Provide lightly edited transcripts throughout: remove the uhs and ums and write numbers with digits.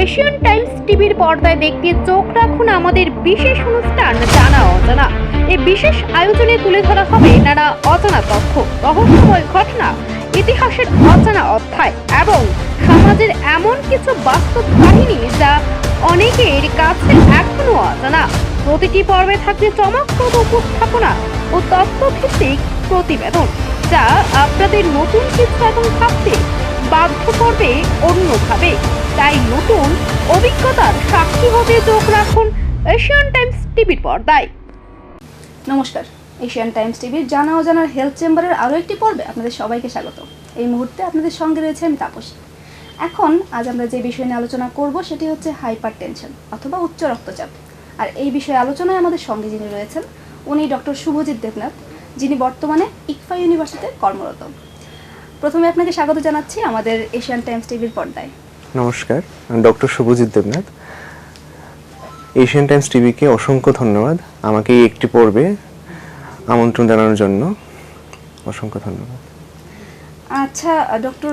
Asian Times টিভির পর্দায় দেখতে চোখ রাখুন আমাদের বিশেষ অনুষ্ঠান জানা অজানা। এই বিশেষ আয়োজনে তুলে ধরা হবে নানা অজানা তথ্য, রহস্যময় ঘটনা, ইতিহাসের অজানা অধ্যায় এবং সমাজের এমন কিছু বাস্তব কাহিনী যা অনেকের কাছে এখনো অজানা। প্রতিটি পর্বে থাকবে চমকপ্রদ উপস্থাপনা ও তথ্যভিত্তিক প্রতিবেদন, যা আপনাদের নতুন কিছু এবং ভাবতে বাধ্য করবে অন্যভাবে। তাই নতুন অভিজ্ঞতার সাক্ষী হতে চোখ রাখুন এশিয়ান টাইমস টিভির পর্দায়। নমস্কার, এশিয়ান টাইমস টিভির জানা অজানার হেলথ চেম্বারের আরও একটি পর্বে আপনাদের সবাইকে স্বাগত। এই মুহূর্তে আপনাদের সঙ্গে রয়েছে আমি তাপসী। আজ আমরা যে বিষয় নিয়ে আলোচনা করব সেটি হচ্ছে হাইপার টেনশন অথবা উচ্চ রক্তচাপ। আর এই বিষয়ে আলোচনায় আমাদের সঙ্গে যিনি রয়েছেন উনি ডক্টর শুভজিৎ দেবনাথ, যিনি বর্তমানে ইকফা ইউনিভার্সিটিতে কর্মরত। প্রথমে আপনাকে স্বাগত জানাচ্ছি আমাদের এশিয়ান টাইমস টিভির পর্দায়। নমস্কার, আমি doctor Subhajit Debnath. Asian Times টিভিকে অসংখ্য ধন্যবাদ আমাকে এই একটি পর্বে আমন্ত্রণ জানানোর জন্য। অসংখ্য ধন্যবাদ। আচ্ছা ডক্টর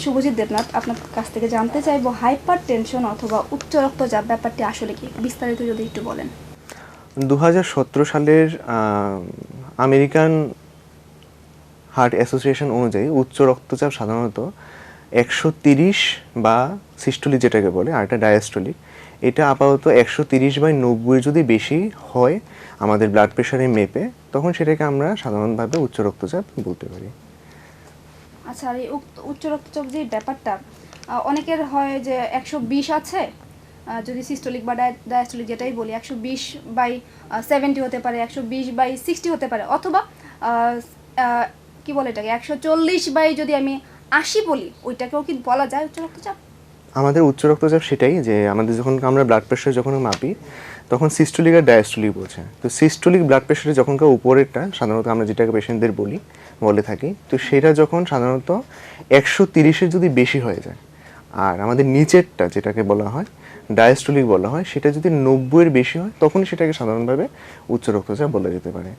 শুভজিৎ দেবনাথ, আপনার কাছ থেকে জানতে চাইবো হাইপার টেনশন অথবা উচ্চ রক্তচাপ ব্যাপারটি আসলে কি, বিস্তারিত যদি একটু বলেন। 2017 সালের আমেরিকান হার্ট অ্যাসোসিয়েশন অনুযায়ী উচ্চ রক্তচাপ সাধারণত 130 বা সিস্টোলিক যেটাকে বলে, আর এটা ডায়াস্টোলিক, এটা আপাতত 130/90 যদি বেশি হয় আমাদের ব্লাড প্রেশারে মেপে, তখন সেটাকে আমরা সাধারণভাবে উচ্চ রক্তচাপ বলতে পারি। আচ্ছা, আর এই উচ্চ রক্তচাপ যে ব্যাপারটা অনেকের হয় যে 120 আছে, যদি সিস্টোলিক বা ডায়াস্টোলিক যেটাই বলি 120/70 হতে পারে, 120/60 হতে পারে, অথবা কি বলে এটাকে 140 যদি আমি 80 বলি, ওইটাকেও কি বলা যায় উচ্চ রক্তচাপ? আমাদের উচ্চ রক্তচাপ সেটাই যে আমাদের যখন আমরা ব্লাড প্রেশার যখন মাপি তখন সিস্টোলিক আর ডায়াস্টোলিক বোঝে। তো সিস্টোলিক ব্লাড প্রেশারে যখনকার উপরেরটা সাধারণত আমরা যেটাকে পেশেন্টদের বলে থাকি, তো সেটা যখন সাধারণত 130-এর যদি বেশি হয়ে যায়, আর আমাদের নিচেরটা যেটাকে বলা হয় ডায়াস্টোলিক বলা হয়, সেটা যদি 90-এর বেশি হয় তখন সেটাকে সাধারণভাবে উচ্চ রক্তচাপ বলা যেতে পারে।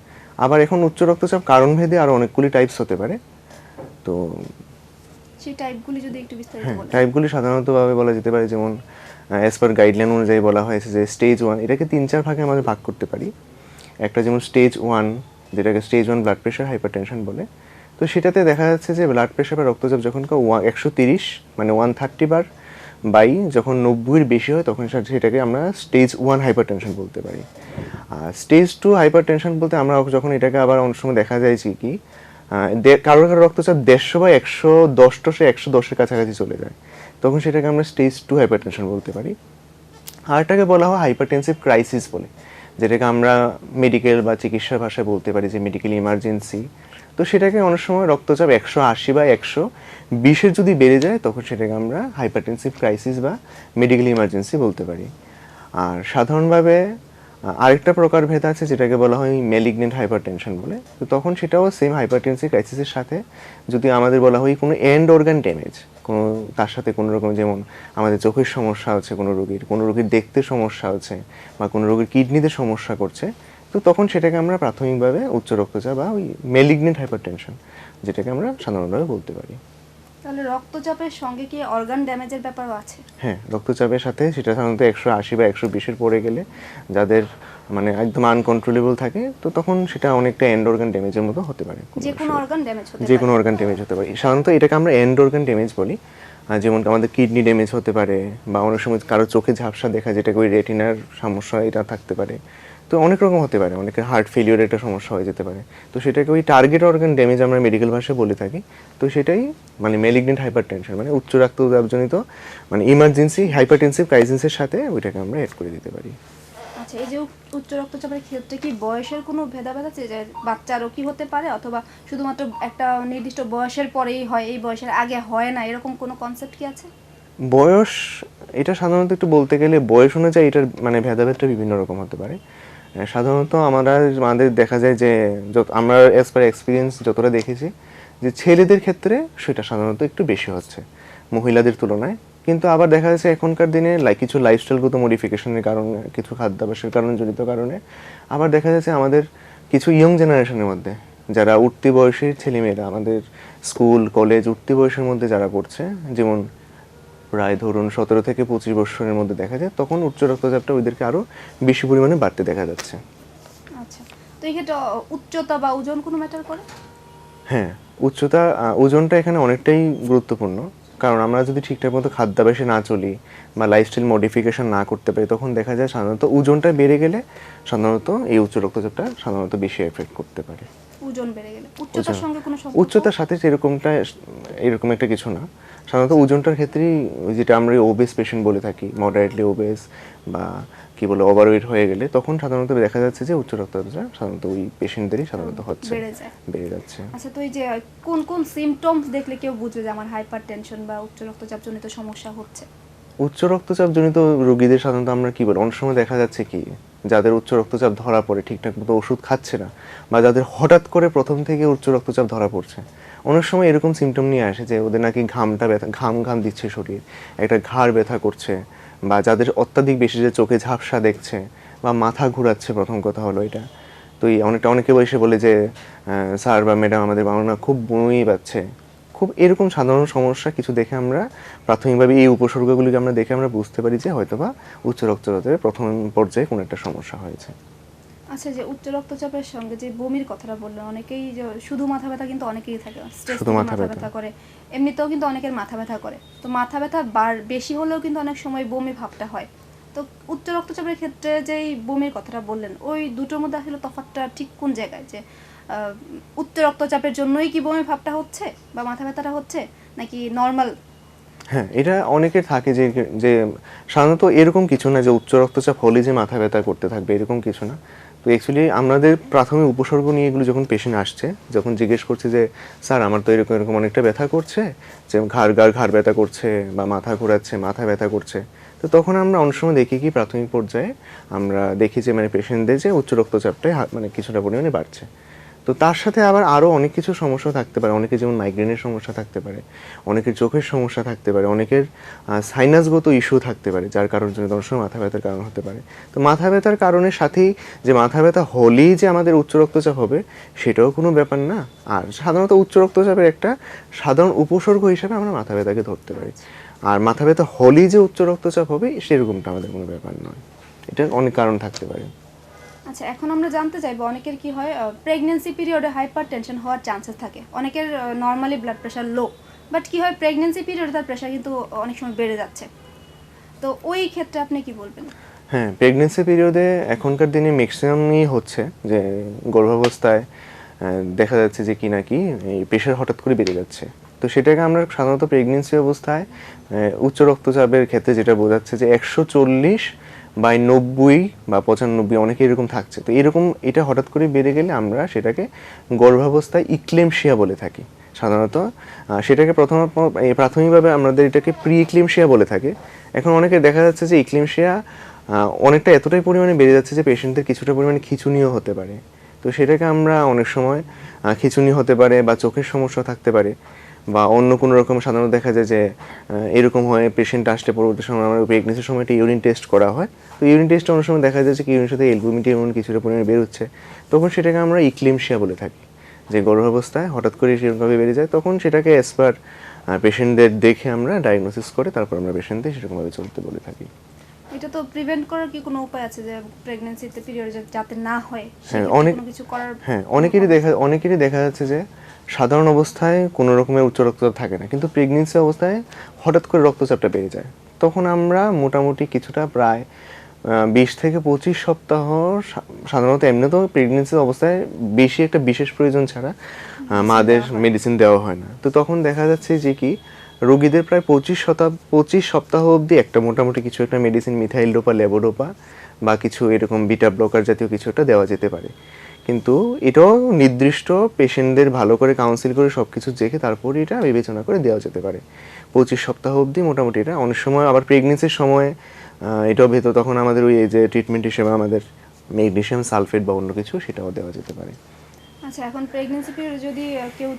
আবার এখন উচ্চ রক্তচাপ কারণভেদে আরও অনেকগুলি টাইপস হতে পারে। তো সেই টাইপগুলি যদি একটু বিস্তারিত বলেন। টাইপগুলি সাধারণতভাবে বলা যেতে পারে, যেমন অ্যাজ পার গাইডলাইন অনুযায়ী বলা হয়েছে যে স্টেজ 1, এটাকে 3-4 ভাগে আমাদের ভাগ করতে পারি। একটা যেমন স্টেজ 1, যেটাকে স্টেজ 1 ব্লাড প্রেশার হাইপারটেনশন বলে। তো সেটাতে দেখা যাচ্ছে যে ব্লাড প্রেশার বা রক্তচাপ যখন 130 মানে 130/বাই যখন 90-এর বেশি হয় তখন সেটাকে আমরা স্টেজ 1 হাইপারটেনশন বলতে পারি। আর স্টেজ 2 হাইপারটেনশন বলতে আমরা যখন এটাকে আবার অনেক সময় দেখা যায় কি কারোর রক্তচাপ 150/110 কাছাকাছি চলে যায়, তখন সেটাকে আমরা স্টেজ 2 হাইপারটেনশন বলতে পারি। আর এটাকে বলা হয় হাইপারটেনসিভ ক্রাইসিস বলে, যেটাকে আমরা মেডিকেল বা চিকিৎসার ভাষায় বলতে পারি যে মেডিকেল ইমার্জেন্সি। তো সেটাকে অনেক সময় রক্তচাপ 180/120-এর যদি বেড়ে যায় তখন সেটাকে আমরা হাইপারটেনসিভ ক্রাইসিস বা মেডিকেল ইমার্জেন্সি বলতে পারি। আর সাধারণভাবে আরেকটা প্রকারভেদ আছে যেটাকে বলা হয় ম্যালিগনেন্ট হাইপারটেনশন বলে। তো তখন সেটাও সেম হাইপারটেনসিভ ক্রাইসিসের সাথে যদি আমাদের বলা হয় কোনো এন্ড অর্গান ড্যামেজ, কোনো তার সাথে কোনো রকম, যেমন আমাদের চোখের সমস্যা হচ্ছে কোনো রোগীর দেখতে সমস্যা হচ্ছে বা কোনো রোগীর কিডনিতে সমস্যা করছে, তো তখন সেটাকে আমরা প্রাথমিকভাবে উচ্চ রক্তচাপ বা ওই ম্যালিগনেন্ট হাইপারটেনশন যেটাকে আমরা সাধারণভাবে বলতে পারি। তাহলে রক্তচাপের সঙ্গে কি অর্গান ড্যামেজের ব্যাপারও আছে? হ্যাঁ, রক্তচাপের সাথে সেটা সাধারণত 180/120-এর পরে গেলে যাদের মানে একদম আনকন্ট্রোলেবল থাকে, তো তখন সেটা অনেকটা এন্ড অর্গান ড্যামেজের মতো হতে পারে। যে কোনো অর্গান ড্যামেজ হতে পারে। যে কোনো অর্গান ড্যামেজ হতে পারে, সাধারণত এটাকে আমরা এন্ড অর্গান ড্যামেজ বলি। যেমন আমাদের কিডনি ড্যামেজ হতে পারে, বা অনেক সময় কারো চোখে ঝাপসা দেখা, যেটাকে ওই রেটিনার সমস্যা এটা থাকতে পারে। তো অনেক রকম হতে পারে, অনেকের হার্ট ফেলিওর একটা সমস্যা হয়ে যেতে পারে। তো সেটাকে ওই টার্গেট অর্গান ড্যামেজ আমরা মেডিকেল ভাষায় বলে থাকি। তো সেটাই মানে ম্যালিগনেন্ট হাইপারটেনশন, মানে উচ্চ রক্তচাপজনিত মানে ইমার্জেন্সি হাইপারটেনসিভ ক্রাইসিসের সাথে ওইটাকে আমরা অ্যাড করে দিতে পারি। আচ্ছা, এই যে উচ্চ রক্তচাপের ক্ষেত্রে কি বয়সের কোনো ভেদাভেদ আছে, যে বাচ্চারও কি হতে পারে, অথবা শুধুমাত্র একটা নির্দিষ্ট বয়সের পরেই হয়, এই বয়সের আগে হয় না, এরকম কোনো কনসেপ্ট কি আছে? বয়স, এটা সাধারণত একটু বলতে গেলে বয়স অনুযায়ী এটার মানে ভেদাভেদটা বিভিন্ন রকম হতে পারে। সাধারণত আমাদের দেখা যায় যে আমরা অ্যাজ পার এক্সপিরিয়েন্স যতটা দেখেছি যে ছেলেদের ক্ষেত্রে সেটা সাধারণত একটু বেশি হচ্ছে মহিলাদের তুলনায়। কিন্তু আবার দেখা যাচ্ছে এখনকার দিনে কিছু লাইফস্টাইলগত মডিফিকেশনের কারণে, কিছু খাদ্যাভ্যাসের কারণে জড়িত কারণে আবার দেখা যাচ্ছে আমাদের কিছু ইয়ং জেনারেশনের মধ্যে যারা উঠতি বয়সী ছেলেমেয়েরা, আমাদের স্কুল কলেজ উঠতি বয়সের মধ্যে যারা পড়ছে, যেমন প্রায় ধরুন 17 থেকে 25 বছরের মধ্যে দেখা যায়, তখন উচ্চ রক্তচাপটা ওদেরকে আরও বেশি পরিমাণে বাড়তে দেখা যাচ্ছে। আচ্ছা, তো এই ক্ষেত্রে উচ্চতা বা ওজন কোনো ম্যাটার করে? হ্যাঁ, ওজনটা এখানে অনেকটাই গুরুত্বপূর্ণ, কারণ আমরা যদি ঠিকঠাক মতো খাদ্যাভ্যাসে না চলি বা লাইফস্টাইল মডিফিকেশন না করতে পারি, তখন দেখা যায় সাধারণত ওজনটা বেড়ে গেলে সাধারণত এই উচ্চ রক্তচাপটা সাধারণত বেশি এফেক্ট করতে পারে। ওজন বেড়ে গেলে উচ্চতার সঙ্গে কোনো সম্পর্ক? উচ্চতার সাথে এরকম একটা কিছু না, সাধারণত ওজনটার ক্ষেত্রেই যেটা আমরা ওবেস পেশেন্ট বলে থাকি, মডারেটলি ওবেস বা কি বলে ওভারওয়েট হয়ে গেলে, তখন সাধারণত দেখা যাচ্ছে যে উচ্চ রক্তচাপ সাধারণত ওই পেশেন্টদেরই সাধারণত হচ্ছে, বেড়ে যাচ্ছে। আচ্ছা, তো এই যে কোন কোন সিমটমস দেখলে কেউ বুঝবে যে আমার হাইপারটেনশন বা উচ্চ রক্তচাপ জনিত সমস্যা হচ্ছে? উচ্চ রক্তচাপ জনিত রোগীদের সাধারণত আমরা কি বলি, অনেক সময় দেখা যাচ্ছে কি, যাদের উচ্চ রক্তচাপ ধরা পড়ে ঠিকঠাক মতো ওষুধ খাচ্ছে না, বা যাদের হঠাৎ করে প্রথম থেকে উচ্চ রক্তচাপ ধরা পড়ছে, অনেক সময় এরকম সিমটম নিয়ে আসে যে ওদের নাকি ঘাম দিচ্ছে শরীর, একটা ঘাড় ব্যথা করছে, বা যাদের অত্যাধিক বেশি যে চোখে ঝাপসা দেখছে বা মাথা ঘুরাচ্ছে, প্রথম কথা হলো এটা। তো অনেকে এসে বলে যে স্যার বা ম্যাডাম, আমাদের বাবা খুব বমি পাচ্ছে, খুব এরকম সাধারণ সমস্যা কিছু দেখে আমরা প্রাথমিকভাবে এই উপসর্গগুলিকে আমরা দেখে আমরা বুঝতে পারি যে হয়তোবা উচ্চ রক্তচাপের প্রথম পর্যায়ে কোনো একটা সমস্যা হয়েছে। আচ্ছা, যে উচ্চ রক্তচাপের সঙ্গে যে বমির কথাটা বললেন, অনেকেই যে শুধু মাথা ব্যথা কিন্তু অনেকেই থাকে, স্ট্রেস থেকে মাথা ব্যথা করে, এমনিতেও কিন্তু অনেকের মাথা ব্যথা করে। তো মাথা ব্যথা বেশি হলেও কিন্তু অনেক সময় বমি ভাবটা হয়। তো উচ্চ রক্তচাপের ক্ষেত্রে যেই বমির কথাটা বললেন, ওই দুটোর মধ্যে আসলে তফাৎটা ঠিক কোন জায়গায়? যে উচ্চ রক্তচাপের জন্যই কি বমি ভাবটা হচ্ছে বা মাথা ব্যথাটা হচ্ছে, নাকি নর্মাল? হ্যাঁ, এটা অনেকের থাকে যে সাধারণত এরকম কিছু না যে উচ্চ রক্তচাপ হলে যে মাথা ব্যথা করতে থাকবে, এরকম কিছু না। তো অ্যাকচুয়ালি আমাদের প্রাথমিক উপসর্গ নিয়ে এগুলো যখন পেশেন্ট আসছে, যখন জিজ্ঞেস করছে যে স্যার আমার তো এরকম এরকম অনেকটা ব্যথা করছে, যে ঘাড় ব্যথা করছে বা মাথা ঘোরাচ্ছে, মাথা ব্যথা করছে, তো তখন আমরা অনেক সময় দেখি কি প্রাথমিক পর্যায়ে আমরা দেখি যে পেশেন্টদের যে উচ্চ রক্তচাপটাই কিছুটা পরিমাণে বাড়ছে। তো তার সাথে আবার আরও অনেক কিছু সমস্যা থাকতে পারে, অনেকের যেমন মাইগ্রেনের সমস্যা থাকতে পারে, অনেকের চোখের সমস্যা থাকতে পারে, অনেকের সাইনাসগত ইস্যু থাকতে পারে, যার কারণ জন্য অনেক সময় মাথা ব্যথার কারণ হতে পারে। তো মাথা ব্যথার কারণের সাথেই যে মাথা ব্যথা হলেই যে আমাদের উচ্চ রক্তচাপ হবে, সেটাও কোনো ব্যাপার না। আর সাধারণত উচ্চ রক্তচাপের একটা সাধারণ উপসর্গ হিসেবে আমরা মাথা ব্যথাকে ধরতে পারি। আর মাথা ব্যথা হলেই যে উচ্চ রক্তচাপ হবে, সেরকমটা আমাদের কোনো ব্যাপার নয়, এটা অনেক কারণ থাকতে পারে। আচ্ছা, এখন আমরা জানতে চাইবো, অনেকের কি হয় প্রেগন্যান্সি পিরিয়ডে হাইপারটেনশন হওয়ার চান্সেস থাকে। অনেকের normally blood pressure low, but কি হয় প্রেগন্যান্সি পিরিয়ডে তার প্রেশার কিন্তু অনেক সময় বেড়ে যাচ্ছে। তো ওই ক্ষেত্রে আপনি কি বলবেন? হ্যাঁ, প্রেগনেন্সি পিরিয়ডে এখনকার দিনে ম্যাক্সিমামই হচ্ছে যে গর্ভাবস্থায় দেখা যাচ্ছে যে কি নাকি এই প্রেশার হঠাৎ করে বেড়ে যাচ্ছে। তো সেটাকে আমরা সাধারণত প্রেগনেন্সি অবস্থায় উচ্চ রক্তচাপের ক্ষেত্রে যেটা বোঝাচ্ছে যে 140/90 বা 95 অনেকে এরকম থাকছে। তো এটা হঠাৎ করে বেড়ে গেলে আমরা সেটাকে গর্ভাবস্থায় ইক্লেমশিয়া বলে থাকি সাধারণত। সেটাকে প্রাথমিকভাবে আমাদের এটাকে প্রি ইক্লেমশিয়া বলে থাকে। এখন অনেকে দেখা যাচ্ছে যে ইক্লেমশিয়া অনেকটা এতটাই পরিমাণে বেড়ে যাচ্ছে যে পেশেন্টদের কিছুটা পরিমাণে খিঁচুনিও হতে পারে। তো সেটাকে আমরা অনেক সময় খিঁচুনি হতে পারে বা চোখের সমস্যা থাকতে পারে বা অন্য কোনো রকম সাধারণত দেখা যায় যে এরকম হয় পেশেন্ট আসলে পরবর্তী সময় আমরা প্রেগনেন্সির সময় একটা ইউরিন টেস্ট করা হয়। তো ইউরিন টেস্টে অনেক সময় দেখা যাচ্ছে কি ইউরিনের সাথে অ্যালবুমিন এমন কিছুটা পরিমাণে বেরোচ্ছে, তখন সেটাকে আমরা ইক্লেমশিয়া বলে থাকি। যে গর্ভাবস্থায় হঠাৎ করে সেরকমভাবে বেড়ে যায়, তখন সেটাকে অ্যাজ পার পেশেন্টদের দেখে আমরা ডায়াগনোসিস করে তারপর আমরা পেশেন্টদের সেরকমভাবে চলতে বলে থাকি। এটা তো প্রিভেন্ট করার কি কোনো উপায় আছে যে প্রেগন্যান্সিতে পিরিয়ড যাতে না হয়? হ্যাঁ, অনেকেরই দেখা যাচ্ছে যে সাধারণ অবস্থায় কোনো রকমের উচ্চ রক্তচাপ থাকে না, কিন্তু প্রেগনেন্সি অবস্থায় হঠাৎ করে রক্তচাপটা বেড়ে যায়। তখন আমরা মোটামুটি কিছুটা প্রায় 20 থেকে 25 সপ্তাহ সাধারণত এমনিতেও প্রেগনেন্সি অবস্থায় বেশি একটা বিশেষ প্রয়োজন ছাড়া মাদের মেডিসিন দেওয়া হয় না। তো তখন দেখা যাচ্ছে যে কি রোগীদের প্রায় 25 সপ্তাহ অবধি একটা মোটামুটি কিছু একটা মেডিসিন, মিথাইল ডোপা, লেবোডোপা বা কিছু এরকম বিটা ব্লকার জাতীয় কিছু একটা দেওয়া যেতে পারে। কিন্তু এটাও নির্দিষ্ট পেশেন্টদের ভালো করে কাউন্সিল করে সব কিছু দেখে তারপর এটা বিবেচনা করে দেওয়া যেতে পারে। 25 সপ্তাহ অবধি মোটামুটি এটা। অনেক সময় আবার প্রেগনেন্সির সময় এটাও ভেতর তখন আমাদের ওই যে ট্রিটমেন্ট হিসেবে আমাদের ম্যাগনেসিয়াম সালফেট বা অন্য কিছু সেটাও দেওয়া যেতে পারে। আচ্ছা, এখন প্রেগন্যান্সি পিরিয়ডে যদি কেউ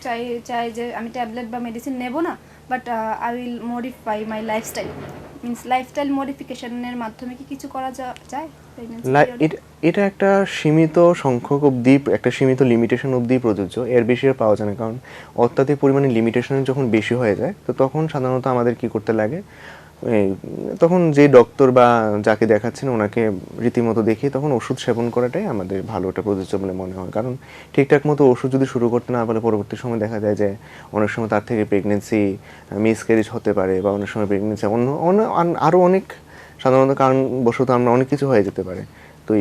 চায় যে আমি ট্যাবলেট বা মেডিসিন নেব না, but I will modify my lifestyle, means lifestyle মডিফিকেশনের মাধ্যমে কি কিছু করা যায়? এটা একটা সীমিত সংখ্যক অবধি, একটা সীমিত লিমিটেশন অবধি প্রযোজ্য, এর বেশি আর পাওয়া যায় না। কারণ অত্যাধিক পরিমাণে লিমিটেশন যখন বেশি হয়ে যায় তো তখন সাধারণত আমাদের কি করতে লাগে, তখন যে ডক্টর বা যাকে দেখাচ্ছেন ওনাকে রীতিমতো দেখে তখন ওষুধ সেবন করাটাই আমাদের ভালো একটা প্রযোজ্য বলে মনে হয়। কারণ ঠিকঠাক মতো ওষুধ যদি শুরু করতে না পারলে পরবর্তী সময় দেখা যায় যে অনেক সময় তার থেকে প্রেগনেন্সি মিসক্যারেজ হতে পারে, বা অনেক সময় প্রেগনেন্সি অন্য আরও অনেক সাধারণত কারণবশত আমরা অনেক কিছু হয়ে যেতে পারে। তো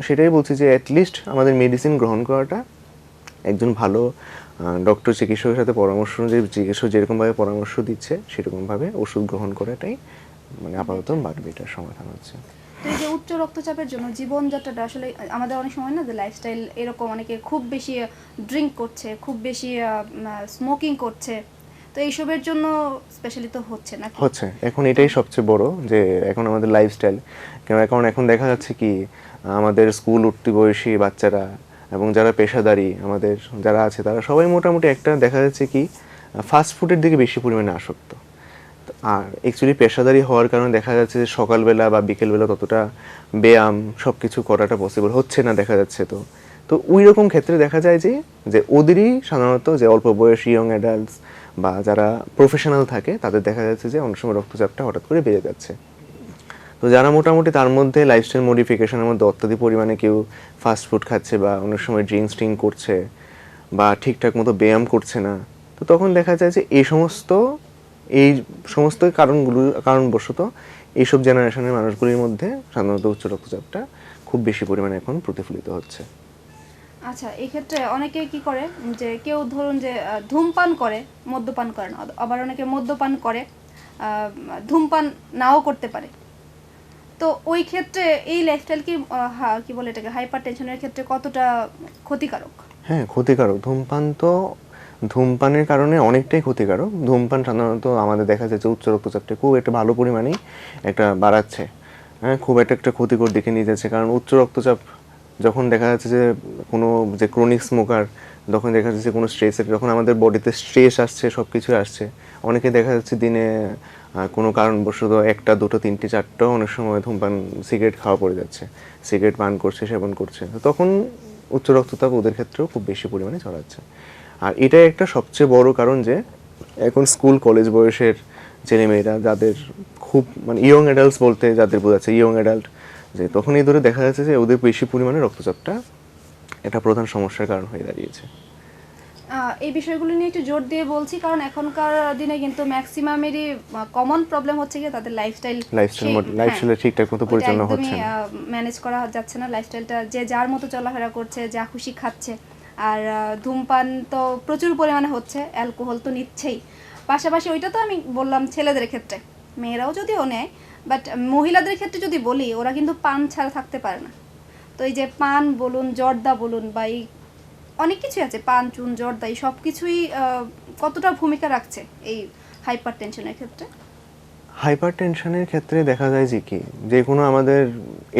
সেটাই বলছি যে অ্যাটলিস্ট আমাদের মেডিসিন গ্রহণ করাটা, একজন ভালো ডক্টর চিকিৎসকের সাথে পরামর্শ অনুযায়ী চিকিৎসক যেরকমভাবে পরামর্শ দিচ্ছে সেরকমভাবে ওষুধ গ্রহণ করাটাই মানে আপাতত বাড়বে, এটার সমাধান হচ্ছে। তো এই যে উচ্চ রক্তচাপের জন্য জীবনযাত্রাটা আসলে আমাদের অনেক সময় না যে লাইফস্টাইল এরকম, অনেকে খুব বেশি ড্রিঙ্ক করছে, খুব বেশি স্মোকিং করছে, তো এইসবের জন্য স্পেশালি তো হচ্ছে না হচ্ছে। এখন এটাই সবচেয়ে বড় যে এখন আমাদের লাইফস্টাইল, কারণ এখন দেখা যাচ্ছে কি আমাদের স্কুল উঠতি বয়সী বাচ্চারা এবং যারা পেশাদারী আমাদের যারা আছে তারা সবাই মোটামুটি একটা দেখা যাচ্ছে কি ফাস্ট ফুডের দিকে বেশি পরিমাণে আসক্ত। আর অ্যাকচুয়ালি পেশাদারী হওয়ার কারণে দেখা যাচ্ছে যে সকালবেলা বা বিকেলবেলা ততটা ব্যায়াম সব কিছু করাটা পসিবল হচ্ছে না দেখা যাচ্ছে। তো ওই রকম ক্ষেত্রে দেখা যায় যে ওদেরই সাধারণত যে অল্প বয়সী ইয়ং অ্যাডাল্টস বা যারা প্রফেশনাল থাকে তাদের দেখা যাচ্ছে যে অনেক সময় রক্তচাপটা হঠাৎ করে বেড়ে যাচ্ছে। তো যারা মোটামুটি তার মধ্যে লাইফস্টাইল মডিফিকেশনের মধ্যে অত্যাধিক পরিমাণে কেউ ফাস্ট ফুড খাচ্ছে বা অনেক সময় ড্রিঙ্ক করছে বা ঠিকঠাক মতো ব্যায়াম করছে না, তো তখন দেখা যায় যে এই সমস্ত কারণবশত এইসব জেনারেশনের মানুষগুলির মধ্যে সাধারণত উচ্চ রক্তচাপটা খুব বেশি পরিমাণে এখন প্রতিফলিত হচ্ছে। আচ্ছা, এই ক্ষেত্রে অনেকে কি করে যে কেউ ধরুন যে ধূমপান করে, মদ্যপান করে না, আবার অনেকে মদ্যপান করে ধূমপান নাও করতে পারে। তো ওই ক্ষেত্রে এই লাইফস্টাইল কি বলে এটাকে হাইপারটেনশনের ক্ষেত্রে কতটা ক্ষতিকারক? হ্যাঁ, ক্ষতিকারক। ধূমপানের কারণে অনেকটাই ক্ষতিকারক। ধূমপান সাধারণত আমাদের দেখা যাচ্ছে উচ্চ রক্তচাপটা খুব একটা ভালো পরিমাণেই একটা বাড়াচ্ছে, হ্যাঁ, খুব একটা ক্ষতিকর দিকে নিয়ে যাচ্ছে। কারণ উচ্চ রক্তচাপ যখন দেখা যাচ্ছে যে কোনো যে ক্রনিক স্মোকার, যখন দেখা যাচ্ছে কোনো স্ট্রেসের, যখন আমাদের বডিতে স্ট্রেস আসছে, সব কিছু আসছে, অনেকে দেখা যাচ্ছে দিনে কোনো কারণবশত 1টা 2টো 3টে 4টাও অনেক সময় ধূমপান সিগারেট খাওয়া পড়ে যাচ্ছে, সিগারেট পান করছে, সেবন করছে। তো তখন উচ্চ রক্তচাপ ওদের ক্ষেত্রেও খুব বেশি পরিমাণে ছড়াচ্ছে। আর এটাই একটা সবচেয়ে বড় কারণ যে এখন স্কুল কলেজ বয়সের ছেলেমেয়েরা যাদের খুব মানে ইয়ং অ্যাডাল্টস বলতে যাদের বোঝাচ্ছে ইয়ং অ্যাডাল্ট, যে তখন এই ধরে দেখা যাচ্ছে যে ওদের বেশি পরিমাণে রক্তচাপটা একটা প্রধান সমস্যার কারণ হয়ে দাঁড়িয়েছে। এই বিষয়গুলো নিয়ে একটু জোর দিয়ে বলছি কারণ এখনকার দিনে কিন্তু ম্যাক্সিমামেরই কমন প্রবলেম হচ্ছে কি তাদের লাইফস্টাইল ঠিকঠাক মতো পরিচালনা হচ্ছে না, ম্যানেজ করা যাচ্ছে না। লাইফস্টাইলটা যে যার মতো চলাফেরা করছে, যা খুশি খাচ্ছে। আর ধূমপান তো প্রচুর পরিমাণে হচ্ছে, অ্যালকোহল তো নিচ্ছেই। পাশাপাশি ওইটা তো আমি বললাম ছেলেদের ক্ষেত্রে, মেয়েরাও যদিও নেয়, বাট মহিলাদের ক্ষেত্রে যদি বলি ওরা কিন্তু পান ছাড়া থাকতে পারে না। তো এই যে পান বলুন, জর্দা বলুন, বা এই অনেক কিছু আছে, পান, চুন, জর্দা, এই সব কিছুই কতটা ভূমিকা রাখছে এই হাইপারটেনশনের ক্ষেত্রে দেখা যায় যে কোনো আমাদের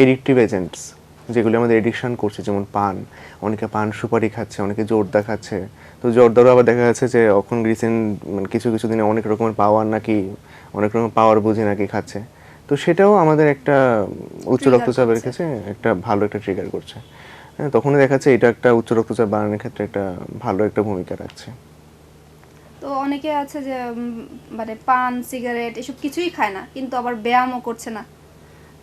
এডিকটিভ এজেন্টস যেগুলো আমাদের এডিকশন করছে, যেমন পান, অনেকে পান সুপারি খাচ্ছে, অনেকে জর্দা খাচ্ছে। তো জর্দারও আবার দেখা যাচ্ছে যে এখন রিসেন্ট মানে কিছু দিনে অনেক রকমের অনেক রকম পাওয়ার বুঝে নাকি খাচ্ছে। তো সেটাও আমাদের একটা উচ্চ রক্তচাপের কাছে একটা ভালো একটা ট্রিগার করছে। হ্যাঁ, তখনই দেখা যাচ্ছে এটা একটা উচ্চ রক্তচাপ বাড়ানোর ক্ষেত্রে একটা ভালো একটা ভূমিকা রাখছে। তো অনেকে আছে যে মানে পান, সিগারেট এসব কিছুই খায় না, কিন্তু আবার ব্যায়ামও করছে না।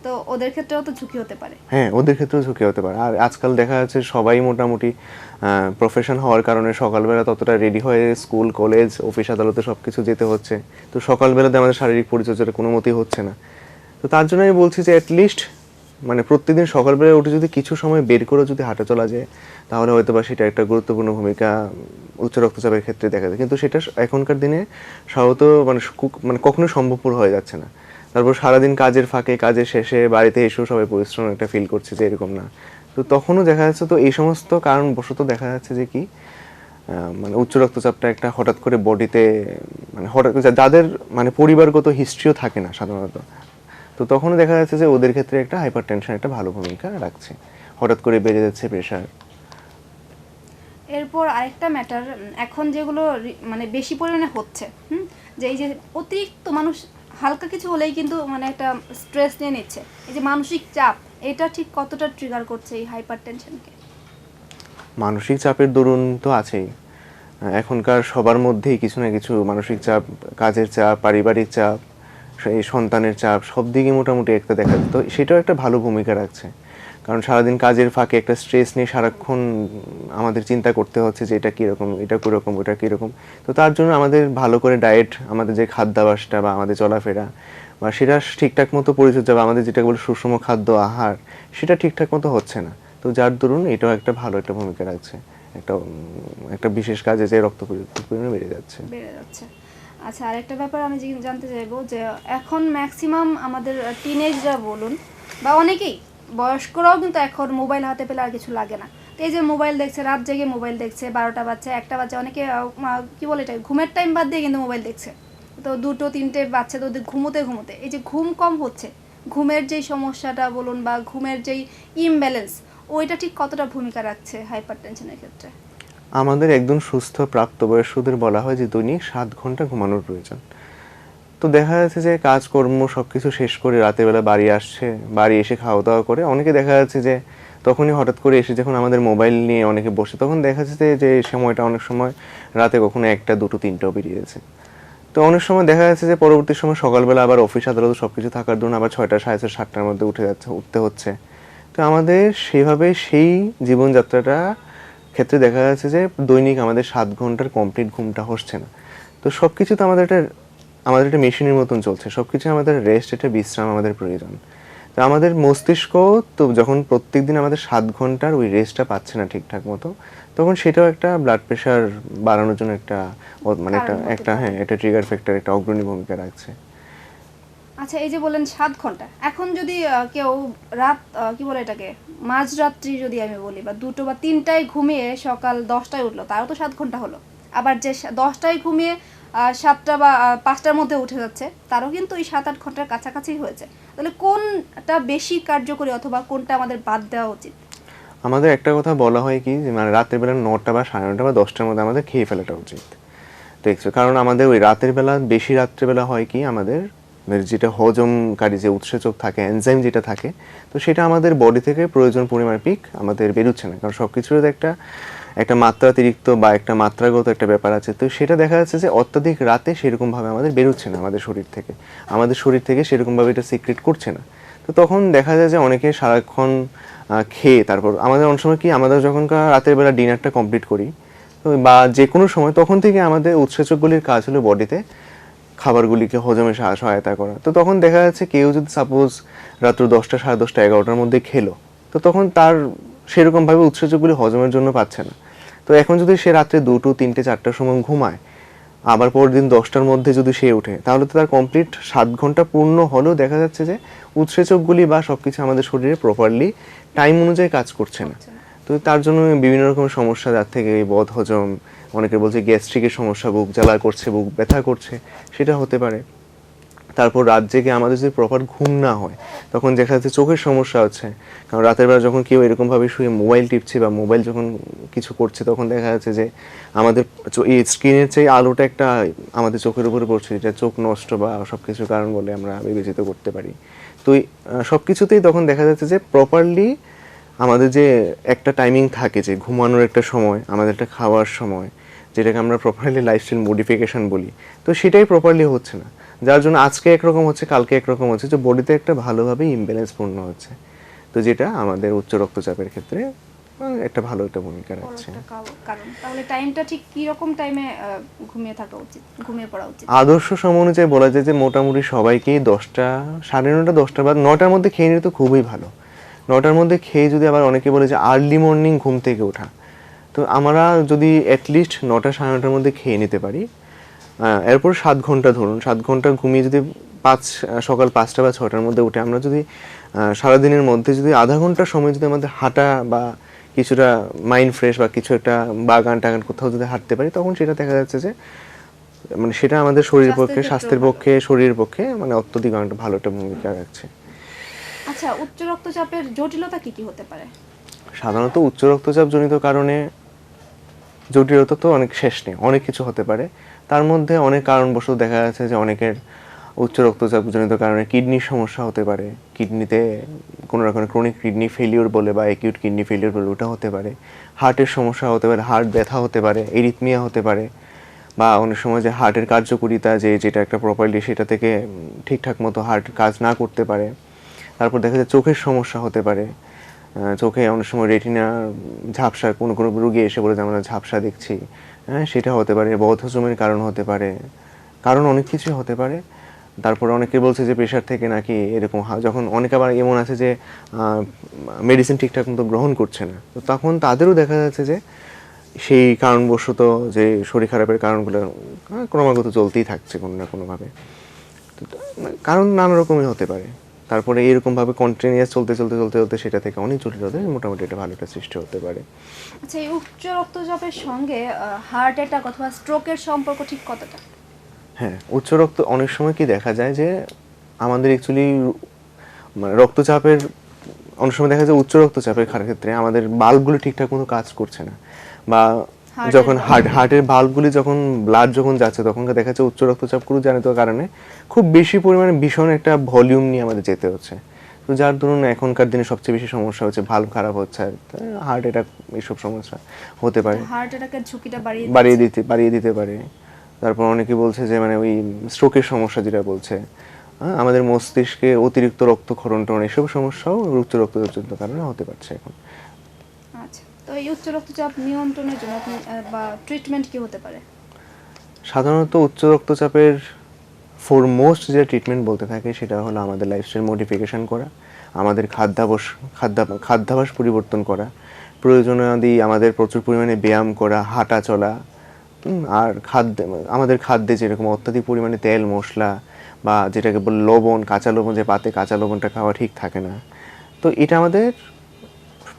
তো ওদের ক্ষেত্রেও তো ঝুঁকি হতে পারে। হ্যাঁ, ওদের ক্ষেত্রেও ঝুঁকি হতে পারে। আর আজকাল দেখা যাচ্ছে সবাই মোটামুটি প্রফেশন হওয়ার কারণে সকালবেলা ততটা রেডি হয়ে স্কুল, কলেজ, অফিস, আদালতে সব কিছু যেতে হচ্ছে। তো সকালবেলাতে আমাদের শারীরিক পরিচর্যাটা কোনো মতেই হচ্ছে না। তো তার জন্য আমি বলছি যে অ্যাটলিস্ট মানে প্রত্যেকদিন সকালবেলা উঠে যদি কিছু সময় বের করে যদি হাঁটা চলা যায়, তাহলে হয়তো বা সেটা একটা গুরুত্বপূর্ণ ভূমিকা উচ্চ রক্তচাপের ক্ষেত্রে দেখা যায়। কিন্তু সেটা এখনকার দিনে সাধারণত মানে কখনোই সম্ভবপর হয়ে যাচ্ছে না। তারপর সারাদিন কাজের ফাঁকে, কাজের শেষে বাড়িতে এসেও সবাই পরিশ্রম একটা ফিল করছে যে এরকম না। তো তখনও দেখা যাচ্ছে, তো এই সমস্ত কারণবশত দেখা যাচ্ছে যে কি মানে উচ্চ রক্তচাপটা একটা হঠাৎ করে বডিতে মানে হঠাৎ যাদের মানে পরিবারগত হিস্ট্রিও থাকে না সাধারণত, তো তখনও দেখা যাচ্ছে যে ওদের ক্ষেত্রে একটা হাইপারটেনশন একটা ভালো ভূমিকা রাখছে, হঠাৎ করে বেড়ে যাচ্ছে প্রেশার। এরপর আরেকটা ম্যাটার, এখন যেগুলো মানে বেশি পরিমাণে হচ্ছে, যে এই যে অতিরিক্ত মানুষ হালকা কিছু হলেই কিন্তু মানে একটা স্ট্রেস নিয়ে নিচ্ছে, এই যে মানসিক চাপ, এটা ঠিক কতটা ট্রিগার করছে এই হাইপারটেনশনকে? মানসিক চাপের দরুন তো আছেই, এখনকার সবার মধ্যেই কিছু না কিছু মানসিক চাপ, কাজের চাপ, পারিবারিক চাপ, এই সন্তানের চাপ সব দিকে মোটামুটি একটা দেখা যায়। তো সেটাও একটা ভালো ভূমিকা রাখছে, কারণ সারাদিন কাজের ফাঁকে একটা স্ট্রেস নিয়ে সারাক্ষণ আমাদের চিন্তা করতে হচ্ছে যে এটা কীরকম, এটা কীরকম, ওটা কীরকম। তো তার জন্য আমাদের ভালো করে ডায়েট, আমাদের যে খাদ্যাভ্যাসটা বা আমাদের চলাফেরা বা সেটা ঠিকঠাক মতো পরিচর্যা বা আমাদের যেটা বলে সুষম খাদ্য আহার, সেটা ঠিকঠাক মতো হচ্ছে না। তো যার দরুন এটাও একটা ভালো একটা ভূমিকা রাখছে, একটা বিশেষ কাজে যে রক্ত পরিমাণ বেড়ে যাচ্ছে। আচ্ছা, আরেকটা ব্যাপার আমি জানতে চাইবো যে এখন ম্যাক্সিমাম আমাদের টিনেজরা বলুন বা অনেকেই বয়স্করাও কিন্তু এখন মোবাইল হাতে পেলে আর কিছু লাগে না। তো এই যে মোবাইল দেখছে, রাত জেগে মোবাইল দেখছে, 12টা বাচ্চা 1টা বাচ্চা, অনেকে কি বলে এটা ঘুমের টাইম বাদ দিয়ে কিন্তু মোবাইল দেখছে। তো 2টো 3টে বাচ্চা তো ওদের ঘুমোতে এই যে ঘুম কম হচ্ছে, ঘুমের যেই সমস্যাটা বলুন বা ঘুমের যেই ইমব্যালেন্স, ওইটা ঠিক কতটা ভূমিকা রাখছে হাইপার টেনশনের ক্ষেত্রে? আমাদের একদম সুস্থ প্রাপ্তবয়স্কদের বলা হয় যে দৈনিক 7 ঘন্টা ঘুমানোর প্রয়োজন। তো দেখা যাচ্ছে যে কাজকর্ম সব কিছু শেষ করে রাতের বেলা বাড়ি আসছে, বাড়ি এসে খাওয়া দাওয়া করে অনেকে দেখা যাচ্ছে যে তখনই হঠাৎ করে এসে যখন আমাদের মোবাইল নিয়ে অনেকে বসে, তখন দেখা যাচ্ছে যে সময়টা অনেক সময় রাতে কখনো 1টা 2টো 3টাও বেরিয়ে যাচ্ছে। তো অনেক সময় দেখা যাচ্ছে যে পরবর্তী সময় সকালবেলা আবার অফিস আদালত সব কিছু থাকার জন্য আবার 6টা 6:30 7টার মধ্যে উঠতে হচ্ছে। তো আমাদের সেইভাবে সেই জীবনযাত্রাটা ক্ষেত্রে দেখা যাচ্ছে যে দৈনিক আমাদের 7 ঘন্টার কমপ্লিট ঘুমটা হচ্ছে না। তো সব কিছু তো আমাদের একটা মেশিনের মতন চলছে, সব কিছু আমাদের রেস্ট, একটা বিশ্রাম আমাদের প্রয়োজন। তো আমাদের মস্তিষ্ক তো যখন প্রত্যেকদিন আমাদের 7 ঘন্টার ওই রেস্টটা পাচ্ছে না ঠিকঠাক মতো, তখন সেটাও একটা ব্লাড প্রেশার বাড়ানোর জন্য একটা মানে একটা হ্যাঁ, একটা ট্রিগার ফ্যাক্টর, একটা অগ্রণী ভূমিকা রাখছে। আচ্ছা, এই যে বলেন 7 ঘন্টা, এখন যদি কেউ রাত কি বলে এটাকে মাঝরাত্রি যদি আমি বলি বা 2টো বা 3টায় ঘুমিয়ে সকাল 10টায় উঠলো, তারও তো 7 ঘন্টা হলো। আবার যে 10টায় ঘুমিয়ে 7টা বা 5টার মধ্যে উঠে যাচ্ছে, তারও কিন্তু এই 7-8 ঘন্টার কাছাকাছি হয়েছে। তাহলে কোনটা বেশি কার্যকরী অথবা কোনটা আমাদের বাদ দেওয়া উচিত? আমাদের একটা কথা বলা হয় কি যে মানে রাতের বেলা 9টা বা 9:30 বা 10টার মধ্যে আমাদের খেয়ে ফেলাটা উচিত। দেখছো, কারণ আমাদের ওই রাতের বেলা বেশি রাত্রেবেলা হয় কি আমাদের যেটা হজমকারী যে উৎসেচক থাকে, এনজাইম যেটা থাকে, তো সেটা আমাদের বডি থেকে প্রয়োজন পরিমাণ পিক আমাদের বেরোচ্ছে না, কারণ সব কিছুর একটা মাত্রাতিরিক্ত বা একটা মাত্রাগত একটা ব্যাপার আছে। তো সেটা দেখা যাচ্ছে যে অত্যাধিক রাতে সেরকমভাবে আমাদের বেরোচ্ছে না আমাদের শরীর থেকে সেরকমভাবে এটা সিক্রেট করছে না। তো তখন দেখা যায় যে অনেকে সারাক্ষণ খেয়ে, তারপর আমাদের অনেক সময় কি আমাদের যখনকার রাতের বেলা ডিনারটা কমপ্লিট করি বা যে কোনো সময়, তখন থেকে আমাদের উৎসেচকগুলির কাজ হলো বডিতে খাবারগুলিকে হজমে সহায়তা করা। তো তখন দেখা যাচ্ছে কেউ যদি সাপোজ রাত্র 10টা 10:30 11টার মধ্যে খেলো, তো তখন তার সেরকমভাবে উৎসেচকগুলি হজমের জন্য পাচ্ছে না। তো এখন যদি সে রাত্রে 2টো 3টে 4টার সময় ঘুমায়, আবার পরের দিন 10টার মধ্যে যদি সে ওঠে, তাহলে তো তার কমপ্লিট 7 ঘন্টা পূর্ণ হলেও দেখা যাচ্ছে যে উৎসেচকগুলি বা সবকিছু আমাদের শরীরে প্রপারলি টাইম অনুযায়ী কাজ করছে না। তো তার জন্য বিভিন্ন রকম সমস্যা, যার থেকে বদহজম, অনেকে বলছে গ্যাস্ট্রিকের সমস্যা, বুক জ্বালা করছে, বুক ব্যথা করছে, সেটা হতে পারে। তারপর রাত জেগে আমাদের যদি প্রপার ঘুম না হয়, তখন দেখা যাচ্ছে চোখের সমস্যা হচ্ছে, কারণ রাতের বেলা যখন কেউ এরকমভাবে শুয়ে মোবাইল টিপছে বা মোবাইল যখন কিছু করছে, তখন দেখা যাচ্ছে যে আমাদের এই স্ক্রিনের চেয়ে আলোটা একটা আমাদের চোখের উপরে পড়ছে, যেটা চোখ নষ্ট বা সব কিছুর কারণ বলে আমরা বিবেচিত করতে পারি। তো সব কিছুতেই তখন দেখা যাচ্ছে যে প্রপারলি আমাদের যে একটা টাইমিং থাকে, যে ঘুমানোর একটা সময়, আমাদের একটা খাওয়ার সময়, যেটাকে আমরা প্রপারলি লাইফস্টাইল মডিফিকেশন বলি, তো সেটাই প্রপারলি হচ্ছে না, যার জন্য আজকে একরকম হচ্ছে, কালকে একরকম হচ্ছে, যে বডিতে একটা ভালোভাবে ইমব্যালেন্স পূর্ণ হচ্ছে। তো যেটা আমাদের উচ্চ রক্তচাপের ক্ষেত্রে একটা ভালো একটা ভূমিকা রাখছে। কারণ তাহলে টাইমটা ঠিক কি রকম টাইমে ঘুমিয়ে পড়া উচিত? আদর্শ সময় অনুযায়ী বলা যায় যে মোটামুটি সবাইকেই 10টা 9:30 10টা বা 9টার মধ্যে খেয়ে নিলে তো খুবই ভালো। 9টার মধ্যে খেয়ে যদি আবার অনেকে বলে যে আর্লি মর্নিং ঘুম থেকে ওঠা, তো আমরা যদি অ্যাটলিস্ট 9টা 9:30টার মধ্যে খেয়ে নিতে পারি, এরপর 7 ঘন্টা ধরুন, 7 ঘন্টা ঘুমিয়ে যদি সকাল 5টা বা 6টার মধ্যে উঠে আমরা যদি সারাদিনের মধ্যে যদি আধা ঘন্টা সময় যদি আমাদের হাঁটা বা কিছুটা মাইন্ড ফ্রেশ বা কিছু একটা বাগান টাগান কোথাও যদি হাঁটতে পারি, তখন সেটা দেখা যাচ্ছে যে মানে সেটা আমাদের শরীরের পক্ষে, স্বাস্থ্যের পক্ষে, শরীরের পক্ষে মানে অত্যধিক ভালো একটা ভূমিকা রাখছে। আচ্ছা, উচ্চ রক্তচাপের জটিলতা কি হতে পারে? সাধারণত উচ্চ রক্তচাপ জনিত কারণে জটিলতা তো অনেক শেষ নেই, অনেক কিছু হতে পারে। তার মধ্যে অনেক কারণবশত দেখা যাচ্ছে যে অনেকের উচ্চ রক্তচাপ জনিত কারণে কিডনির সমস্যা হতে পারে, কিডনিতে কোনো রকমের ক্রনিক কিডনি ফেলিওর বলে বা অ্যাকিউট কিডনি ফেলিওর বলে ওটা হতে পারে, হার্টের সমস্যা হতে পারে, হার্ট ব্যথা হতে পারে, এরিথমিয়া হতে পারে, বা অনেক সময় যে হার্টের কার্যকারিতা যেটা একটা প্রপারলি সেটা থেকে ঠিকঠাক মতো হার্ট কাজ না করতে পারে। তারপর দেখা যায় চোখের সমস্যা হতে পারে, চোখে অনেক সময় রেটিনা ঝাপসা, কোনো কোনো রোগী এসে বলে যে আমরা ঝাপসা দেখছি, হ্যাঁ সেটা হতে পারে, বদহজমের কারণ হতে পারে, কারণ অনেক কিছু হতে পারে। তারপরে অনেকে বলছে যে প্রেশার থেকে নাকি এরকম যখন অনেকে আবার এমন আছে যে মেডিসিন ঠিকঠাক মতো গ্রহণ করছে না, তো তখন তাদেরও দেখা যাচ্ছে যে সেই কারণবশত যে শরীর খারাপের কারণগুলো ক্রমাগত চলতেই থাকছে কোনো না কোনোভাবে। তো কারণ নানা রকমই হতে পারে। তারপরে এরকমভাবে কন্টিনিউয়াস চলতে চলতে চলতে চলতে সেটা থেকে অনেক জটিলতা মোটামুটি একটা ভালো একটা সৃষ্টি হতে পারে। আচ্ছা, এই উচ্চ রক্তচাপের সঙ্গে হার্ট অ্যাটাক অথবা স্ট্রোকের সম্পর্ক ঠিক কতটা? হ্যাঁ, উচ্চ রক্ত অনেক সময় কি দেখা যায় যে আমাদের অ্যাকচুয়ালি মানে রক্তচাপের অনেক সময় দেখা যায় উচ্চ রক্তচাপের ক্ষেত্রে আমাদের বাল্বগুলো ঠিকঠাক মতো কাজ করছে না, বা যখন হার্টের বাল্বগুলি যখন ব্লাড যখন যাচ্ছে তখন দেখা যাচ্ছে উচ্চ রক্তচাপ ক্রুজজনিত কারণে খুব বেশি পরিমাণে ভীষণ একটা ভলিউম নিয়ে আমাদের যেতে হচ্ছে। তো যার ধরুন এখনকার দিনে সবচেয়ে বেশি সমস্যা হচ্ছে ভাল্ব খারাপ হচ্ছে, হার্ট অ্যাটাক, এইসব সমস্যা হতে পারে, হার্ট অ্যাটাকের ঝুঁকিটা বাড়িয়ে দিতে পারে। তারপর অনেকে বলছে যে মানে ওই স্ট্রোকের সমস্যা যেটা বলছে, আমাদের মস্তিষ্কে অতিরিক্ত রক্তক্ষরণ টরণ এসব সমস্যাও উচ্চ রক্তচাপজনিত কারণে হতে পারছে এখন। আচ্ছা, তো এই উচ্চ রক্তচাপ নিয়ন্ত্রণের জন্য আপনি বা ট্রিটমেন্ট কি হতে পারে? সাধারণত উচ্চ রক্তচাপের ফরমোস্ট যে ট্রিটমেন্ট বলতে থাকে সেটা হলো আমাদের লাইফস্টাইল মডিফিকেশন করা, আমাদের খাদ্যাভ্যাস পরিবর্তন করা, প্রয়োজনাদি আমাদের প্রচুর পরিমাণে ব্যায়াম করা, হাঁটা চলা, আর আমাদের খাদ্যে যেরকম অত্যাধিক পরিমাণে তেল মশলা বা যেটাকে বলে লবণ, কাঁচা লবণ, যে পাতে কাঁচা লবণটা খাওয়া ঠিক থাকে না, তো এটা আমাদের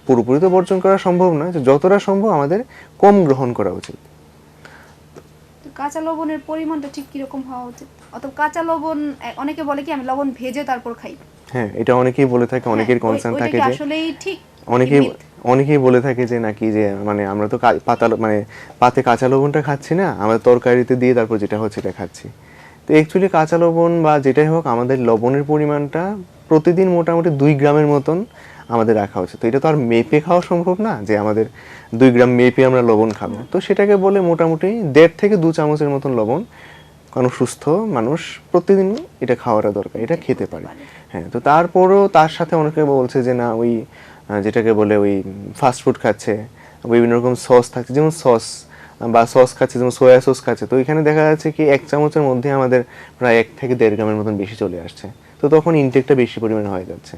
পুরোপুরি তো বর্জন করা সম্ভব না, যে যতটা সম্ভব আমাদের কম গ্রহণ করা উচিত। কাঁচা লবণের পরিমাণটা ঠিক কিরকম হওয়া উচিত? অথবা কাঁচা লবণ অনেকে বলে কি আমি লবণ ভেজে তারপর খাই। হ্যাঁ, এটা অনেকেই বলে থাকে, অনেকের কনসার্ন থাকে যে আসলেই ঠিক, অনেকেই বলে থাকে যে নাকি যে মানে আমরা তো পাতে কাঁচা লবণটা খাচ্ছি না, আমরা তরকারিতে দিয়ে তারপর যেটা হচ্ছে এটা খাচ্ছি। তো অ্যাকচুয়ালি কাঁচা লবণ বা যেটাই হোক, আমাদের লবণের পরিমাণটা প্রতিদিন মোটামুটি 2 গ্রামের মতন আমাদের রাখা উচিত। তো এটা তো আর মেপে খাওয়া সম্ভব না যে আমাদের 2 গ্রাম মেপে আমরা লবণ খাবো, তো সেটাকে বলে মোটামুটি 1.5 থেকে 2 চামচের মতন লবণ কোনো সুস্থ মানুষ প্রতিদিন এটা খাওয়াটা দরকার, এটা খেতে পারে। হ্যাঁ, তো তারপরও তার সাথে অনেকে বলছে যে না ওই যেটাকে বলে ওই ফাস্ট ফুড খাচ্ছে, বিভিন্ন রকম সস থাকছে, যেমন সস খাচ্ছে, যেমন সোয়া সস খাচ্ছে, তো এখানে দেখা যাচ্ছে কি 1 চামচের মধ্যে আমাদের প্রায় 1 থেকে 1.5 গ্রামের মতন বেশি চলে আসছে। তো তখন ইনটেকটা বেশি পরিমাণে হয়ে যাচ্ছে,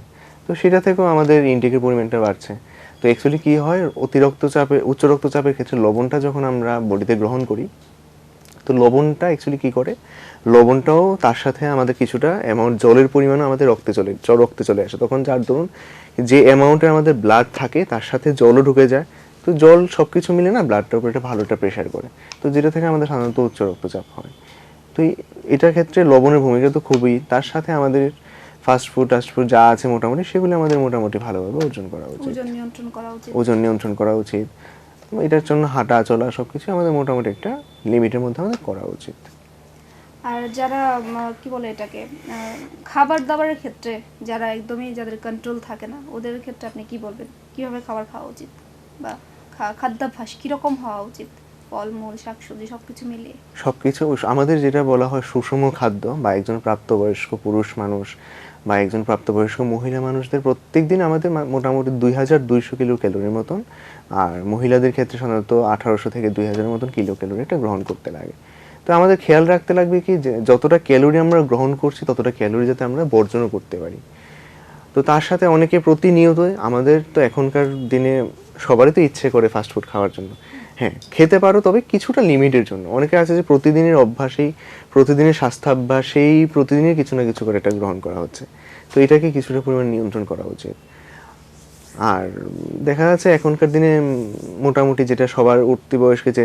তো সেটা থেকেও আমাদের ইনটেকের পরিমাণটা বাড়ছে। তো অ্যাকচুয়ালি কী হয়, উচ্চ রক্তচাপের ক্ষেত্রে লবণটা যখন আমরা বডিতে গ্রহণ করি, তো লবণটা অ্যাকচুয়ালি কী করে, লবণটাও তার সাথে আমাদের কিছুটা অ্যামাউন্ট জলের পরিমাণও আমাদের রক্তে চলে আসে, তখন যার ধরুন যে অ্যামাউন্টের আমাদের ব্লাড থাকে তার সাথে জলও ঢুকে যায়, তো জল সব কিছু মিলে না ব্লাডটার উপর একটা ভালো একটা প্রেশার করে, তো যেটা থেকে আমাদের সাধারণত উচ্চ রক্তচাপ হয়। তো এটার ক্ষেত্রে লবণের ভূমিকা তো খুবই, তার সাথে আমাদের টাস্ট ফুড যা আছে মোটামুটি সেগুলো আমাদের মোটামুটি ভালোভাবে ওজন করা উচিত, ওজন নিয়ন্ত্রণ করা উচিত। এটার জন্য হাঁটা চলা সবকিছু আমাদের মোটামুটি একটা লিমিটের মধ্যে আমাদের করা উচিত। আর যারা কি বলে এটাকে খাবার দাবারের ক্ষেত্রে যারা একদমই যাদের কন্ট্রোল থাকে না, ওদের ক্ষেত্রে আপনি কি বলবেন, কিভাবে খাবার খাওয়া উচিত বা খাদ্যাভ্যাস কিরকম হওয়া উচিত, ফলমূল শাকসবজি সবকিছু মিলিয়ে? সবকিছু আমাদের যেটা বলা হয় সুষম খাদ্য, বা একজন প্রাপ্তবয়স্ক পুরুষ মানুষ বা একজন প্রাপ্তবয়স্ক মহিলা মানুষদের প্রত্যেকদিন আমাদের মোটামুটি 2200 কিলো ক্যালোরির মতন, আর মহিলাদের ক্ষেত্রে সাধারণত 1800 থেকে 2000 মতন কিলো ক্যালোরি এটা গ্রহণ করতে লাগে। তো আমাদের খেয়াল রাখতে লাগবে কি যে যতটা ক্যালোরি আমরা গ্রহণ করছি ততটা ক্যালোরি যাতে আমরা বর্জনও করতে পারি। তো তার সাথে অনেকে প্রতিনিয়ত, আমাদের তো এখনকার দিনে সবারই তো ইচ্ছে করে ফাস্ট ফুড খাওয়ার জন্য, হ্যাঁ খেতে পারো, তবে কিছুটা লিমিটের জন্য। অনেকে আছে যে প্রতিদিনের অভ্যাসেই, প্রতিদিনের স্বাস্থ্যাভ্যাসেই প্রতিদিনই কিছু না কিছু করে এটা গ্রহণ করা হচ্ছে, তো এটাকে কিছুটা পরিমাণ নিয়ন্ত্রণ করা উচিত। আর দেখা যাচ্ছে এখনকার দিনে মোটামুটি যেটা সবার উঠতি বয়সকে, যে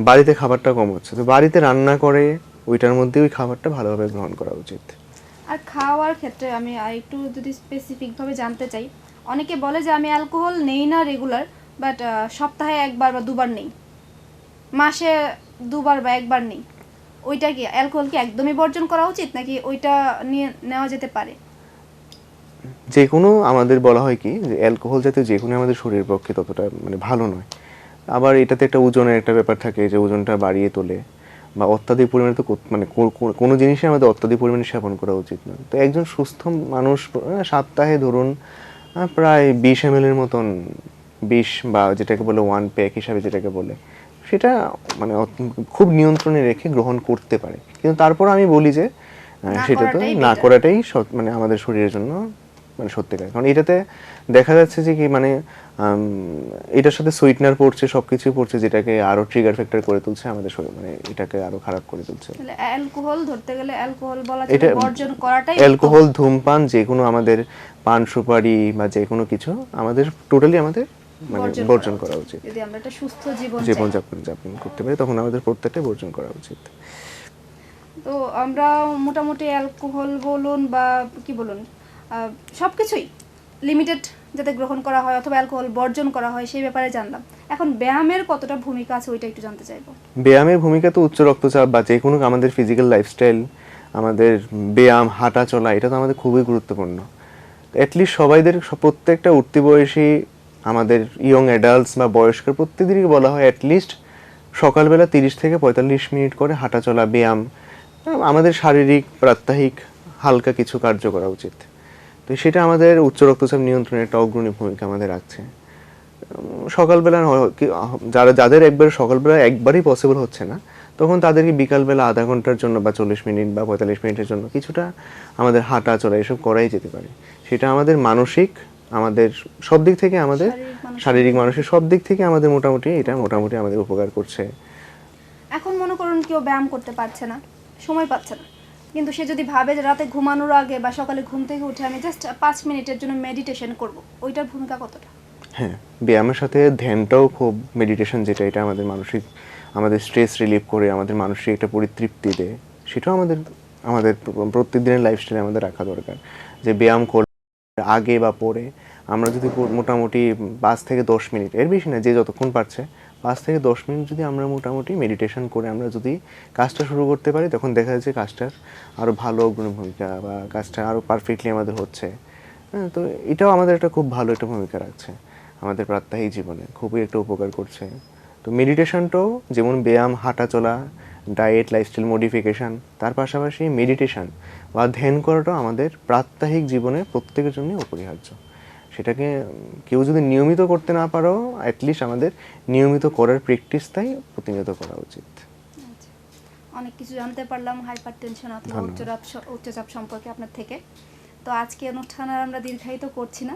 বাড়িতে খাবারটা কম হচ্ছে, তো বাড়িতে রান্না করে ওইটার মধ্যে ওই খাবারটা ভালোভাবে গ্রহণ করা উচিত। আর খাওয়ার ক্ষেত্রে আমি একটু যদি স্পেসিফিকভাবে জানতে চাই, অনেকে বলে যে আমি অ্যালকোহল নেই না রেগুলার, বাট সপ্তাহে 1 বার বা 2 বার নেই, মাসে 2 বার বা 1 বার নেই, ওইটা কি অ্যালকোহল কি একদমই বর্জন করা উচিত, নাকি ওইটা নিয়ে নেওয়া যেতে পারে? যে কোনো আমাদের বলা হয় কি যে অ্যালকোহল জাতীয় যে কোনো আমাদের শরীরের পক্ষে ততটা মানে ভালো নয়। আবার এটাতে একটা ওজনের একটা ব্যাপার থাকে, যে ওজনটা বাড়িয়ে তোলে, বা অত্যাধিক পরিমাণে তো মানে কোনো জিনিসই আমাদের অত্যাধিক পরিমাণে সেবন করা উচিত নয়। তো একজন সুস্থ মানুষ সপ্তাহে ধরুন প্রায় 20 ml এর মতন, 20 বা যেটাকে বলে 1 প্যাক হিসাবে যেটাকে বলে, সেটা মানে খুব নিয়ন্ত্রণে রেখে গ্রহণ করতে পারে। কিন্তু তারপর আমি বলি যে সেটা তো না করাটাই মানে আমাদের শরীরের জন্য মানে সত্যিকার। কারণ এটাতে দেখা যাচ্ছে যে কি মানে এটার সাথে সুইটনার পড়ছে, সবকিছু পড়ছে, যেটাকে আরো ট্রিগার ফ্যাক্টর করে তুলছে আমাদের শরীর, মানে এটাকে আরো খারাপ করে তুলছে। তাহলে অ্যালকোহল ধরতে গেলে অ্যালকোহল বলা যায় বর্জন করাটাই, অ্যালকোহল, ধূমপান, যে কোনো আমাদের পান সুপারি বা যে কোনো কিছু আমাদের টোটালি আমাদের মানে বর্জন করা উচিত। যদি আমরা একটা সুস্থ জীবনযাপন করতে পারি তখন আমাদের প্রত্যেকটাই বর্জন করা উচিত। তো আমরা মোটামুটি অ্যালকোহল বলুন বা কি বলুন সবকিছুই লিমিটেড যাতে গ্রহণ করা হয় অথবা অ্যালকোহল বর্জন করা হয় সেই ব্যাপারে জানলাম। এখন ব্যায়ামের কতটা ভূমিকা আছে ওইটা একটু জানতে চাইবো। ব্যায়ামের ভূমিকা তো উচ্চ রক্তচাপ বা যে কোনো আমাদের ফিজিক্যাল লাইফস্টাইল, আমাদের ব্যায়াম, হাঁটা চলা, এটা তো আমাদের খুবই গুরুত্বপূর্ণ। অ্যাটলিস্ট প্রত্যেকটা উঠতি বয়সী আমাদের ইয়ং অ্যাডাল্টস বা বয়স্কর প্রত্যেকদিনই বলা হয় অ্যাটলিস্ট সকালবেলা 30 থেকে 45 মিনিট করে হাঁটা চলা, ব্যায়াম, আমাদের শারীরিক প্রাত্যহিক হালকা কিছু কার্য করা উচিত। তো সেটা আমাদের উচ্চ রক্তচাপ নিয়ন্ত্রণে একটা অগ্রণী ভূমিকা আমাদের রাখছে। সকালবেলা যাদের সকালবেলা একবারই পসিবল হচ্ছে না, তখন তাদেরকে বিকালবেলা আধা ঘন্টার জন্য বা 40 মিনিট বা 45 মিনিটের জন্য কিছুটা আমাদের হাঁটা চলা এসব করাই যেতে পারে। সেটা আমাদের মানসিক, আমাদের সব দিক থেকে, আমাদের শারীরিক মানসিক সব দিক থেকে আমাদের মোটামুটি আমাদের উপকার করছে। এখন মনে করুন কেউ ব্যায়াম করতে পারছে না, সময় পাচ্ছে না, কিন্তু সে যদি ভাবে যে রাতে ঘুমানোর আগে বা সকালে ঘুম থেকে উঠে আমি জাস্ট 5 মিনিটের জন্য মেডিটেশন করব, ওইটার ভূমিকা কতটা? হ্যাঁ, ব্যায়ামের সাথে ধ্যানটাও খুব, মেডিটেশন যেটা, এটা আমাদের স্ট্রেস রিলিফ করে, আমাদের মানসিক একটা পরিতৃপ্তি দেয়। সেটাও আমাদের প্রত্যেকদিনের লাইফস্টাইলে আমাদের রাখা দরকার। যে ব্যায়াম করলে আগে বা পরে আমরা যদি মোটামুটি 5 থেকে 10 মিনিট, এর বেশি না, যে যতক্ষণ পারছে 5 থেকে 10 মিনিট যদি আমরা মোটামুটি মেডিটেশন করে আমরা যদি কাজটা শুরু করতে পারি, তখন দেখা যাচ্ছে কাজটার আরও ভালো অগ্রণী ভূমিকা বা কাজটা আরও পারফেক্টলি আমাদের হচ্ছে। হ্যাঁ, তো এটাও আমাদের একটা খুব ভালো একটা ভূমিকা রাখছে আমাদের প্রাত্যহিক জীবনে, খুবই একটা উপকার করছে। তো মেডিটেশনটাও যেমন ব্যায়াম, হাঁটা চলা, ডায়েট, লাইফস্টাইল মডিফিকেশান, তার পাশাপাশি মেডিটেশন বা ধ্যান করাটাও আমাদের প্রাত্যহিক জীবনে প্রত্যেকের জন্যই অপরিহার্য। সেটাকে কেউ যদি নিয়মিত করতে না পারো, অ্যাটলিস্ট আমাদের নিয়মিত করার প্র্যাকটিসটাই প্রতিনিয়ত করা উচিত। অনেক কিছু জানতে পারলাম হাইপারটেনশন অথবা উচ্চচাপ সম্পর্কে আপনার থেকে। তো আজকে অনুষ্ঠান আর আমরা দীর্ঘায়িত করছি না,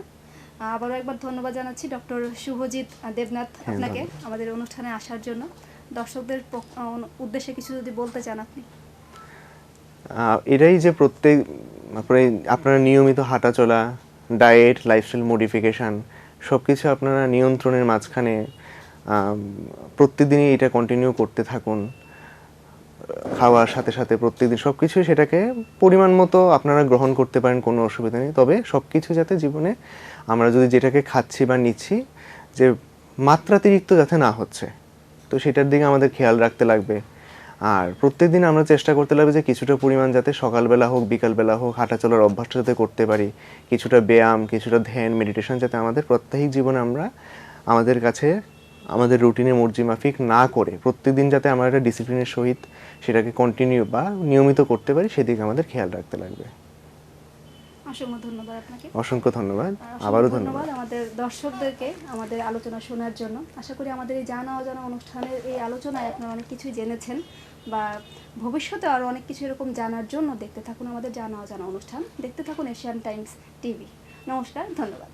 আবারও একবার ধন্যবাদ জানাচ্ছি ডক্টর শুভজিৎ দেবনাথ আপনাকে আমাদের অনুষ্ঠানে আসার জন্য। দর্শকদের উদ্দেশ্যে কিছু যদি বলতে চান আপনি। এটাই যে আপনারা নিয়মিত হাঁটা চলা, ডায়েট, লাইফস্টাইল মডিফিকেশান সব কিছু আপনারা নিয়ন্ত্রণের মাঝখানে প্রত্যেকদিনই এটা কন্টিনিউ করতে থাকুন। খাওয়ার সাথে সাথে প্রত্যেকদিন সব কিছুই সেটাকে পরিমাণ মতো আপনারা গ্রহণ করতে পারেন, কোনো অসুবিধা নেই। তবে সব কিছু যাতে জীবনে আমরা যদি যেটাকে খাচ্ছি বা নিচ্ছি, যে মাত্রাতিরিক্ত যাতে না হচ্ছে, তো সেটার দিকে আমাদের খেয়াল রাখতে লাগবে। আর প্রত্যেকদিন আমরা চেষ্টা করতে লাগবে যে কিছুটা পরিমাণ যাতে সকালবেলা হোক বিকালবেলা হোক হাঁটা চলার অভ্যাসটা যাতে করতে পারি, কিছুটা ব্যায়াম, কিছুটা ধ্যান, মেডিটেশন যাতে আমাদের প্রাত্যহিক জীবনে আমরা আমাদের কাছে আমাদের রুটিনে মর্জি মাফিক না করে প্রত্যেকদিন যাতে আমরা একটা ডিসিপ্লিনের সহিত সেটাকে কন্টিনিউ বা নিয়মিত করতে পারি, সেদিকে আমাদের খেয়াল রাখতে লাগবে। অসংখ্য ধন্যবাদ আপনাকে। অসংখ্য ধন্যবাদ, আবারও ধন্যবাদ আমাদের দর্শকদেরকে আমাদের আলোচনা শোনার জন্য। আশা করি আমাদের এই জানা অজানা অনুষ্ঠানের এই আলোচনায় আপনারা অনেক কিছুই জেনেছেন বা ভবিষ্যতে আরও অনেক কিছু এরকম জানার জন্য দেখতে থাকুন আমাদের জানা অজানা অনুষ্ঠান, দেখতে থাকুন এশিয়ান টাইমস টিভি। নমস্কার, ধন্যবাদ।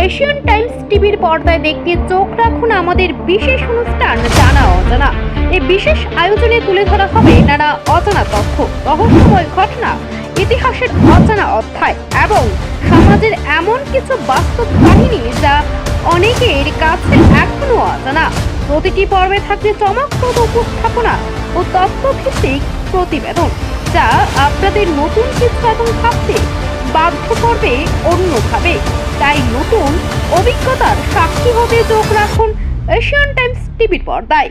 এশিয়ান টাইমস টিভির পর্দায় দেখতে চোখ রাখুন আমাদের বিশেষ অনুষ্ঠান জানা অজানা। এই বিশেষ আয়োজনে তুলে ধরা হবে নানা অজানা তথ্য, রহস্যময় ঘটনা, ইতিহাসের অজানা অধ্যায় এবং সমাজের এমন কিছু বাস্তব কাহিনী যা অনেকের কাছে এখনো অজানা। প্রতিটি পর্বে থাকবে চমকপ্রদ উপস্থাপনা ও তথ্যভিত্তিক প্রতিবেদন, যা আপনাদের নতুন কিছু এবং ভাবতে বাধ্য করবে অন্যভাবে। তাই নতুন অভিজ্ঞতার সাক্ষী হতে চোখ রাখুন এশিয়ান টাইমস টিভির পর্দায়।